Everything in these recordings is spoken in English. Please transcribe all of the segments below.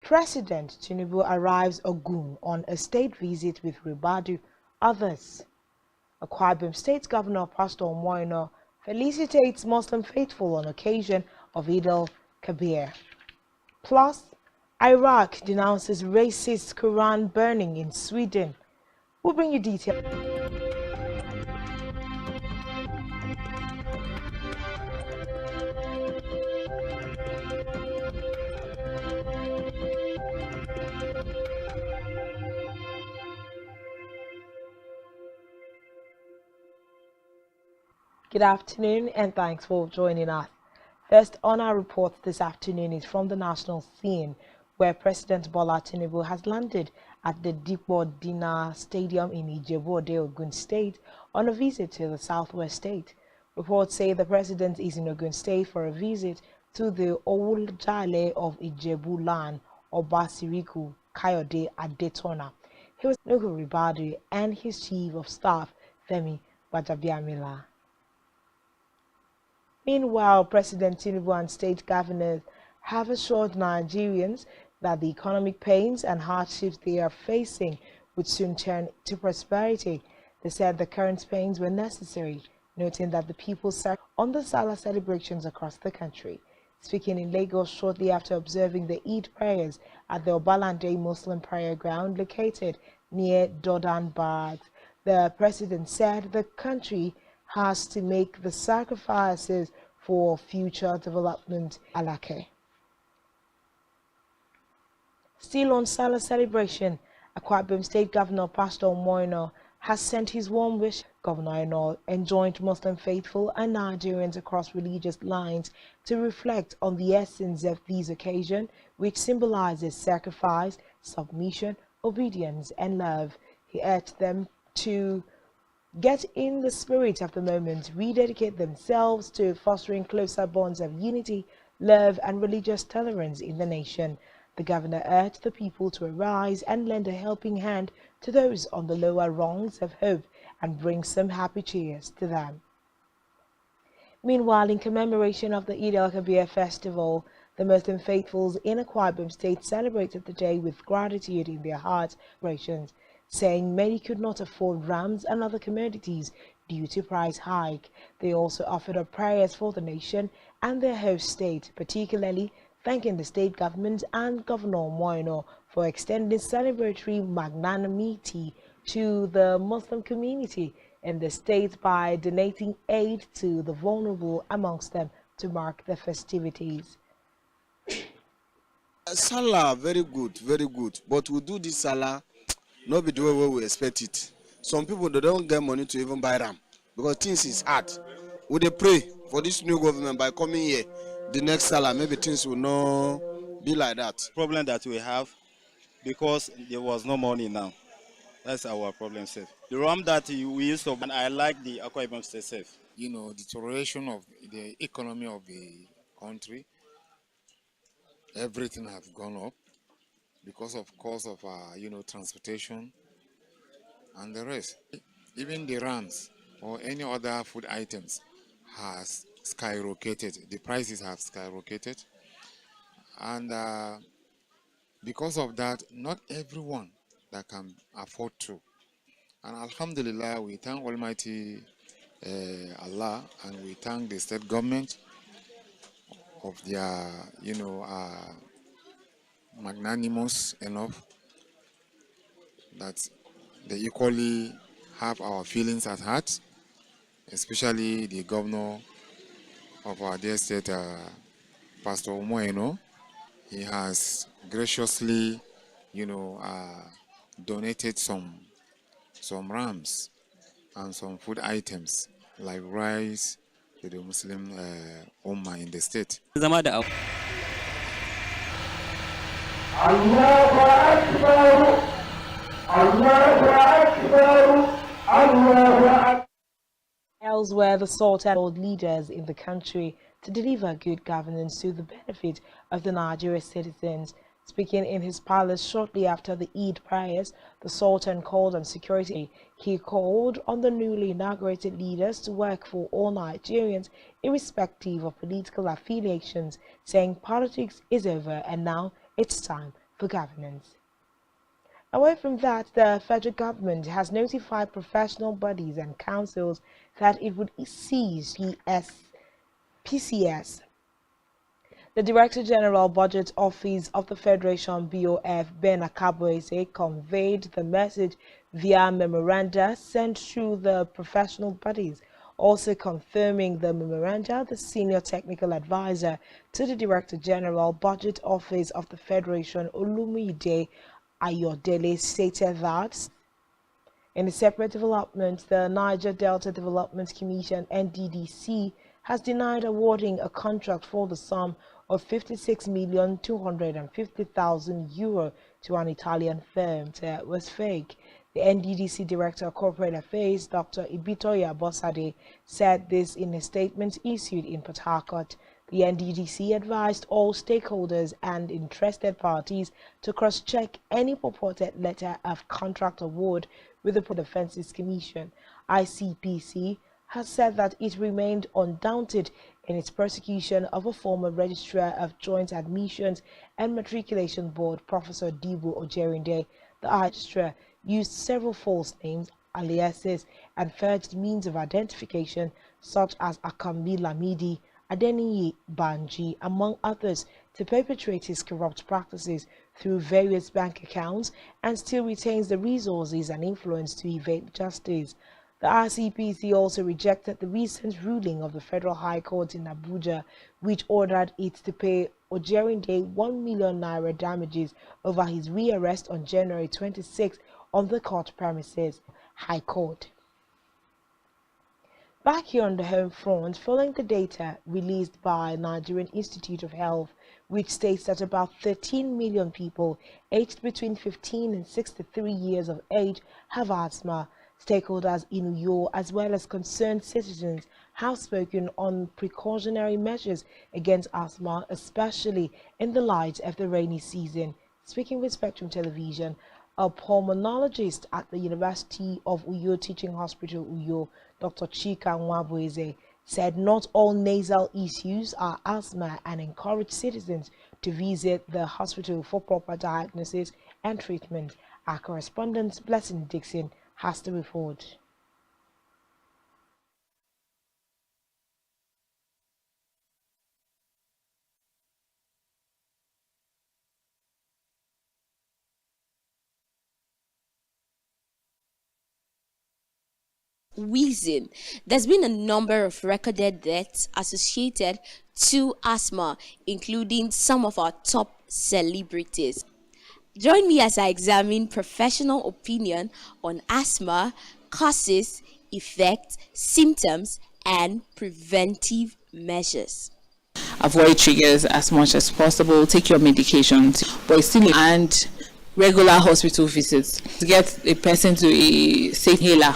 President Tinubu arrives Ogun on a state visit with Ribadu. Others. Akwa Ibom State Governor Pastor Omoyeno felicitates Muslim faithful on occasion of Eid al-Kabir. Plus, Iraq denounces racist Quran burning in Sweden. We'll bring you details. Good afternoon and thanks for joining us. First on our report this afternoon is from the national scene, where President Bola Tinubu has landed at the Dipo Dina Stadium in Ijebu-Ode, Ogun State on a visit to the southwest state. Reports say the president is in Ogun State for a visit to the Owujale of Ijebu land, Obasiriku Kayode Adetona. He was Nuhu Ribadu and his chief of staff, Femi Gbajabiamila. Meanwhile, President Tinubu and state governors have assured Nigerians that the economic pains and hardships they are facing would soon turn to prosperity. They said the current pains were necessary, noting that the people sat on the Salah celebrations across the country. Speaking in Lagos shortly after observing the Eid prayers at the Obalande Muslim prayer ground located near Dodan Barracks, the president said the country has to make the sacrifices for future development. Alake. Still on Salah celebration, Akwa Ibom State Governor Pastor Omoyeno has sent his warm wish. Governor Eno enjoined Muslim faithful and Nigerians across religious lines to reflect on the essence of this occasion, which symbolizes sacrifice, submission, obedience, and love. He urged them to get in the spirit of the moment, rededicate themselves to fostering closer bonds of unity, love, and religious tolerance in the nation. The governor urged the people to arise and lend a helping hand to those on the lower rungs of hope and bring some happy cheers to them. Meanwhile, in commemoration of the Eid al-Kabir festival, the Muslim faithfuls in Akwa Ibom State celebrated the day with gratitude in their hearts, saying many could not afford rams and other commodities due to price hike. They also offered up prayers for the nation and their host state, particularly thanking the state government and Governor Omoyeno for extending celebratory magnanimity to the Muslim community in the state by donating aid to the vulnerable amongst them to mark the festivities. Salah, very good. But we do this Salah not be the way we expect it. Some people they don't get money to even buy ram because things is hard. We dey pray for this new government by coming here. The next Salah, maybe things will not be like that. Problem that we have because there was no money now. That's our problem, sir. The ram that we used to, and I like the Akwa Ibom State safe. You know, deterioration of the economy of the country, everything has gone up because of cost of transportation and the rest. Even the rams or any other food items has skyrocketed. The prices have skyrocketed, and because of that, not everyone that can afford to. And Alhamdulillah, we thank Almighty Allah, and we thank the state government of their, magnanimous enough that they equally have our feelings at heart, especially the governor of our dear state, Pastor Omoyeno. He has graciously, donated some rams and some food items like rice to the Muslim Ummah in the state. Elsewhere, the Sultan called leaders in the country to deliver good governance to the benefit of the Nigerian citizens. Speaking in his palace shortly after the Eid prayers, the Sultan called on security. He called on the newly inaugurated leaders to work for all Nigerians, irrespective of political affiliations, saying politics is over and now it's time for governance. Away from that, the federal government has notified professional bodies and councils that it would cease PCS. The Director General Budget Office of the Federation BOF, Ben Akaboese, conveyed the message via memoranda sent through the professional bodies. Also confirming the memoranda, the Senior Technical Advisor to the Director General Budget Office of the Federation, Olumide Ayodele, stated that in a separate development, the Niger Delta Development Commission (NDDC) has denied awarding a contract for the sum of €56,250,000 to an Italian firm that was fake. The NDDC Director of Corporate Affairs, Dr. Ibitoye Abosade, said this in a statement issued in Port Harcourt. The NDDC advised all stakeholders and interested parties to cross-check any purported letter of contract award with the Defences Commission. ICPC has said that it remained undaunted in its prosecution of a former Registrar of Joint Admissions and Matriculation Board, Professor Dibu Ojerinde. The registrar used several false names, aliases, and forged means of identification such as Akambi Lamidi, Adeniyi Banji, among others, to perpetrate his corrupt practices through various bank accounts and still retains the resources and influence to evade justice. The ICPC also rejected the recent ruling of the Federal High Court in Abuja, which ordered it to pay Ojerinde 1 million naira damages over his rearrest on January 26 on the court premises. High Court. Back here on the home front, following the data released by Nigerian Institute of Health, which states that about 13 million people aged between 15 and 63 years of age have asthma. Stakeholders in Uyo, as well as concerned citizens, have spoken on precautionary measures against asthma, especially in the light of the rainy season. Speaking with Spectrum Television, a pulmonologist at the University of Uyo Teaching Hospital Uyo, Dr. Chika Nwabueze, said not all nasal issues are asthma and encouraged citizens to visit the hospital for proper diagnosis and treatment. Our correspondent Blessing Dixon has the report. Wheezing. There's been a number of recorded deaths associated to asthma, including some of our top celebrities. Join me as I examine professional opinion on asthma, causes, effects, symptoms, and preventive measures. Avoid triggers as much as possible. Take your medications, but still and regular hospital visits to get a person to a safe inhaler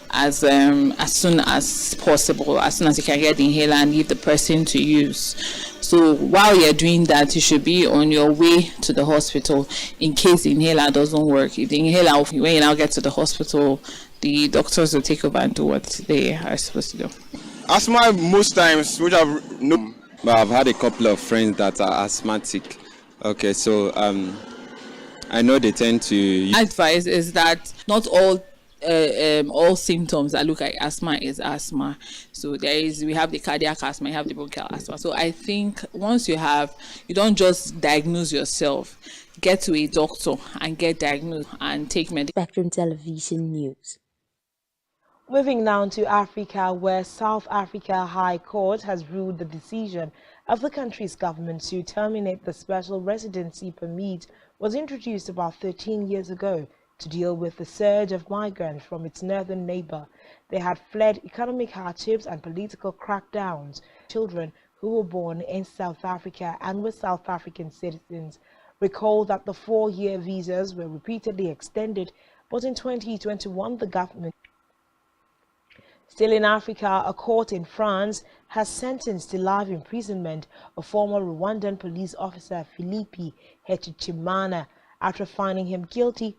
as soon as possible, as soon as you can get the inhaler and give the person to use. So while you're doing that, you should be on your way to the hospital in case the inhaler doesn't work. If the inhaler, when you now get to the hospital, the doctors will take over and do what they are supposed to do. Asthma, most times, which I've known. But I've had a couple of friends that are asthmatic. Okay, so I know they tend to. Advice is that not all symptoms that look like asthma is asthma. So we have the cardiac asthma, you have the bronchial asthma. So I think once you don't just diagnose yourself, get to a doctor and get diagnosed and take medication. Spectrum Television News. Moving now to Africa, where South Africa High Court has ruled the decision of the country's government to terminate the special residency permit was introduced about 13 years ago to deal with the surge of migrants from its northern neighbor. They had fled economic hardships and political crackdowns. Children who were born in South Africa and were South African citizens. Recall that the 4-year visas were repeatedly extended, but in 2021 the government. Still in Africa, a court in France has sentenced to life imprisonment a former Rwandan police officer, Philippe Hichimana, after finding him guilty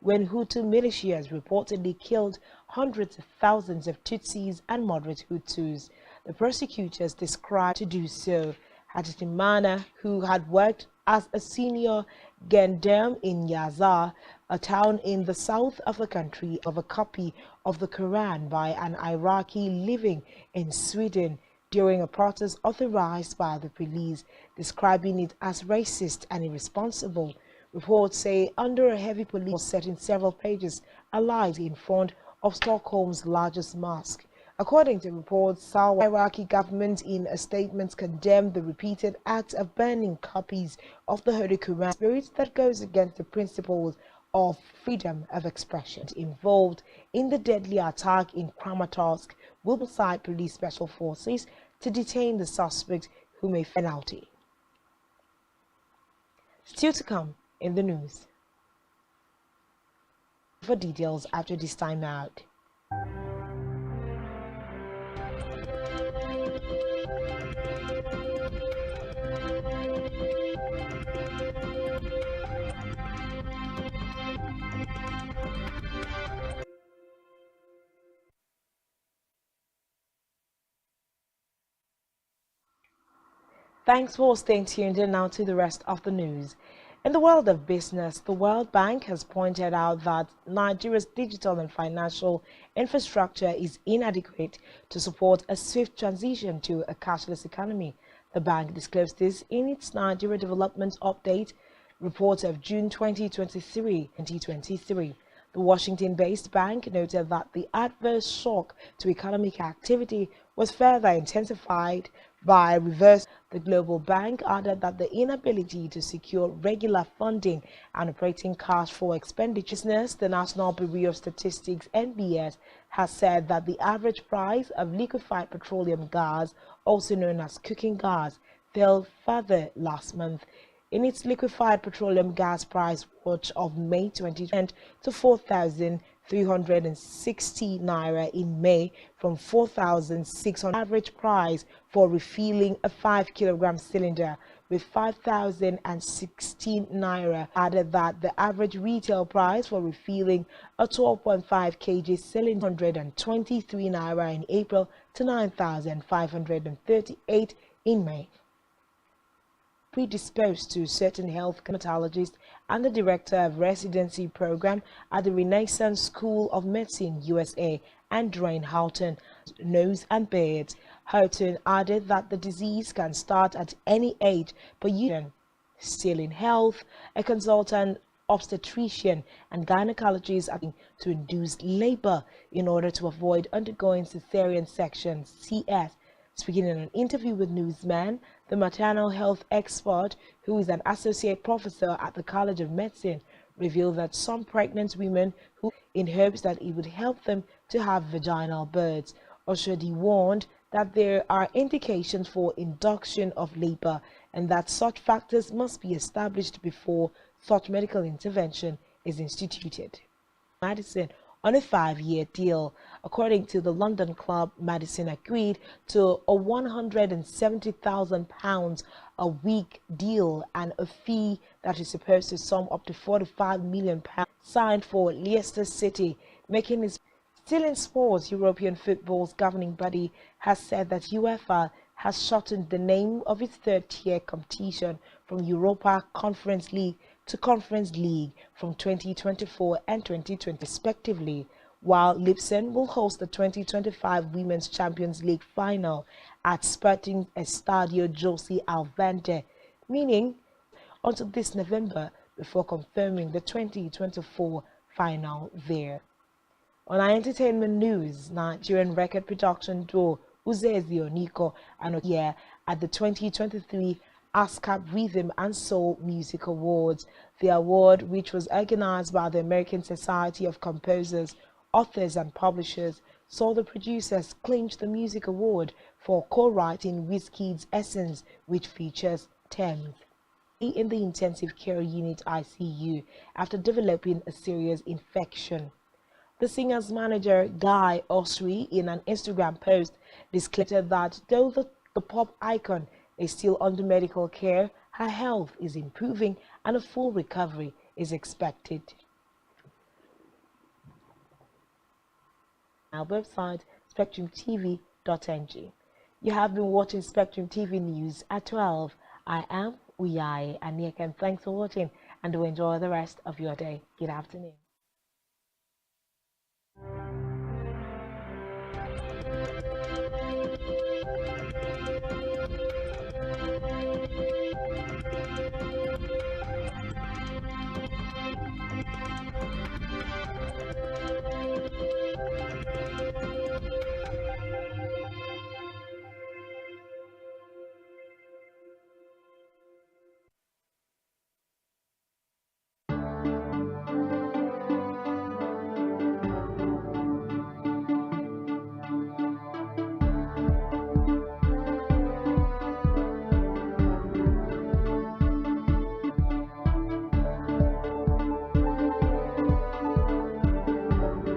when Hutu militias reportedly killed hundreds of thousands of Tutsis and moderate Hutus. The prosecutors described to do so. Hajitimana, who had worked as a senior gendarme in Yazar, a town in the south of the country, of a copy of the Quran by an Iraqi living in Sweden during a protest authorized by the police, describing it as racist and irresponsible. Reports say under a heavy police was set in several pages aligned in front of Stockholm's largest mosque. According to reports, the Iraqi government in a statement condemned the repeated acts of burning copies of the Holy Quran, spirit that goes against the principles of freedom of expression. Involved in the deadly attack in Kramatorsk will side police special forces to detain the suspect who may face penalty. Still to come in the news. For details after this time out. Thanks for staying tuned in. Now to the rest of the news. In the world of business, the World Bank has pointed out that Nigeria's digital and financial infrastructure is inadequate to support a swift transition to a cashless economy. The bank disclosed this in its Nigeria Development Update report of June 2023. The Washington-based bank noted that the adverse shock to economic activity was further intensified by reverse. The global bank added that the inability to secure regular funding and operating cash for expenditures. The National Bureau of Statistics (NBS) has said that the average price of liquefied petroleum gas, also known as cooking gas, fell further last month. In its liquefied petroleum gas price watch of May 2020 to 4,360 naira in May from 4,600. Average price for refilling a 5-kilogram cylinder with 5,016 naira. Added that the average retail price for refilling a 12.5 kg cylinder 123 naira in April to 9,538 in May. Predisposed to certain health dermatologist and the director of residency program at the Renaissance School of Medicine, USA, Andrew Houghton, nose and beard. Houghton added that the disease can start at any age, but still in health, a consultant obstetrician and gynecologist are to induce labor in order to avoid undergoing cesarean section (CS). Speaking in an interview with Newsman, the maternal health expert, who is an associate professor at the College of Medicine, revealed that some pregnant women who, in hopes that it would help them to have vaginal births. Oshodi warned that there are indications for induction of labor and that such factors must be established before such medical intervention is instituted. Madison on a 5-year deal. According to the London club, Madison agreed to a £170,000 a week deal and a fee that is supposed to sum up to £45 million signed for Leicester City, making it. Still in sports, European football's governing body has said that UEFA has shortened the name of its third-tier competition from Europa Conference League to Conference League from 2024 and 2020 respectively, while Lipsen will host the 2025 Women's Champions League final at Sporting Estadio José Alvande, meaning until this November before confirming the 2024 final there. On our entertainment news, Nigerian record production duo Uzezi Oniko and Okia at the 2023 ASCAP Rhythm and Soul Music Awards. The award, which was organized by the American Society of Composers, Authors and Publishers, saw the producers clinch the music award for co-writing Wizkid's Essence, which features Thames in the intensive care unit ICU after developing a serious infection. The singer's manager, Guy Osri, in an Instagram post, declared that though the pop icon is still under medical care, her health is improving and a full recovery is expected. Our website, spectrumtv.ng. You have been watching Spectrum TV News at 12. I am Uyai Aniek, and thanks for watching, and do enjoy the rest of your day. Good afternoon.